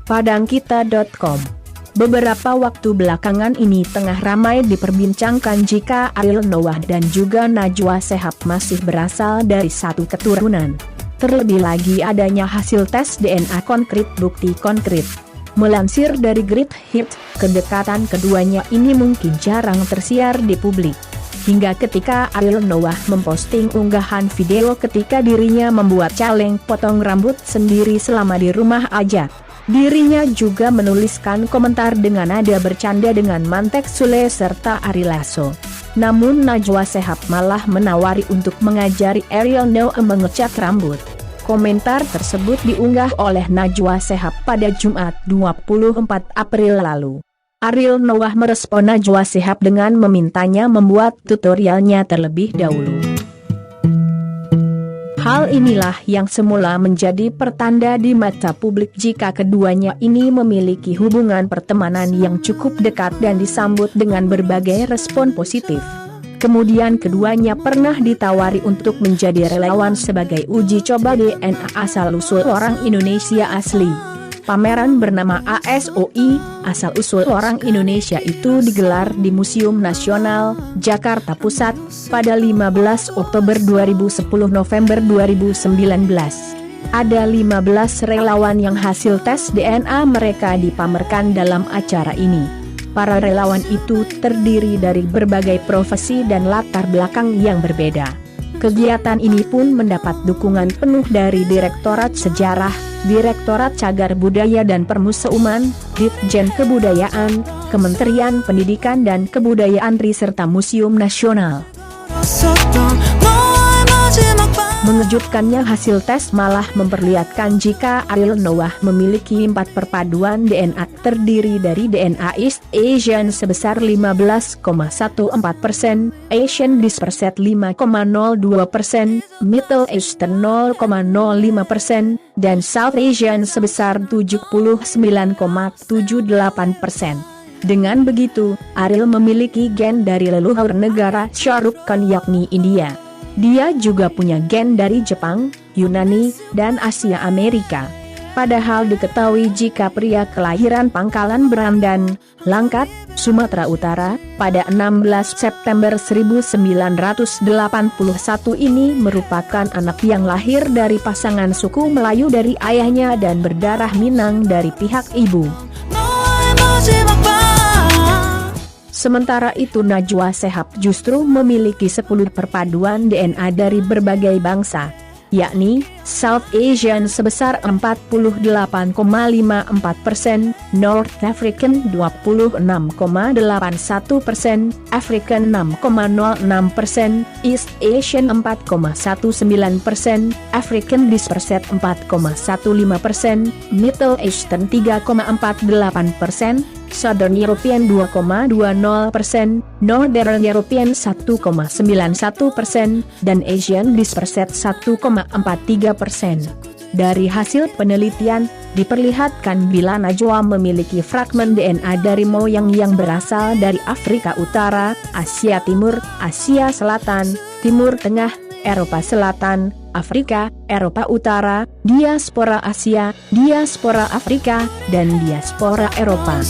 Padangkita.com. Beberapa waktu belakangan ini tengah ramai diperbincangkan jika Ariel Noah dan juga Najwa Shihab masih berasal dari satu keturunan. Terlebih lagi adanya hasil tes DNA konkret bukti konkret. Melansir dari Great Hit, kedekatan keduanya ini mungkin jarang tersiar di publik. Hingga ketika Ariel Noah memposting unggahan video ketika dirinya membuat caleng potong rambut sendiri selama di rumah aja. Dirinya juga menuliskan komentar dengan nada bercanda dengan Mantek Sule serta Ari Lasso. Namun Najwa Shihab malah menawari untuk mengajari Ariel Noah mengecat rambut. Komentar tersebut diunggah oleh Najwa Shihab pada Jumat 24 April lalu. Ariel Noah merespon Najwa Shihab dengan memintanya membuat tutorialnya terlebih dahulu. Hal inilah yang semula menjadi pertanda di mata publik jika keduanya ini memiliki hubungan pertemanan yang cukup dekat dan disambut dengan berbagai respon positif. Kemudian keduanya pernah ditawari untuk menjadi relawan sebagai uji coba DNA asal-usul orang Indonesia asli. Pameran bernama ASOI, asal-usul orang Indonesia itu digelar di Museum Nasional, Jakarta Pusat, pada 15 Oktober 2010 November 2019. Ada 15 relawan yang hasil tes DNA mereka dipamerkan dalam acara ini. Para relawan itu terdiri dari berbagai profesi dan latar belakang yang berbeda. Kegiatan ini pun mendapat dukungan penuh dari Direktorat Sejarah, Direktorat Cagar Budaya dan Permuseuman, Ditjen Kebudayaan, Kementerian Pendidikan dan Kebudayaan RI serta Museum Nasional. Mengejutkannya hasil tes malah memperlihatkan jika Ariel Noah memiliki 4 perpaduan DNA terdiri dari DNA East Asian sebesar 15,14%, Asian Disperset 5,02%, Middle Eastern 0,05%, dan South Asian sebesar 79,78%. Dengan begitu, Ariel memiliki gen dari leluhur negara Shah Rukh Khan yakni India. Dia juga punya gen dari Jepang, Yunani, dan Asia Amerika. Padahal diketahui jika pria kelahiran Pangkalan Berandan, Langkat, Sumatera Utara, pada 16 September 1981 ini merupakan anak yang lahir dari pasangan suku Melayu dari ayahnya dan berdarah Minang dari pihak ibu. Sementara itu Najwa Shihab justru memiliki 10 perpaduan DNA dari berbagai bangsa, yakni South Asian sebesar 48,54%, North African 26,81%, African 6,06%, East Asian 4,19%, African Disperset 4,15%, Middle Eastern 3,48%, Southern European 2,20%, Northern European 1,91%, dan Asian Disperset 1,43%. Dari hasil penelitian, diperlihatkan bila Najwa memiliki fragmen DNA dari moyang yang berasal dari Afrika Utara, Asia Timur, Asia Selatan, Timur Tengah, Eropa Selatan, Afrika, Eropa Utara, diaspora Asia, diaspora Afrika, dan diaspora Eropa.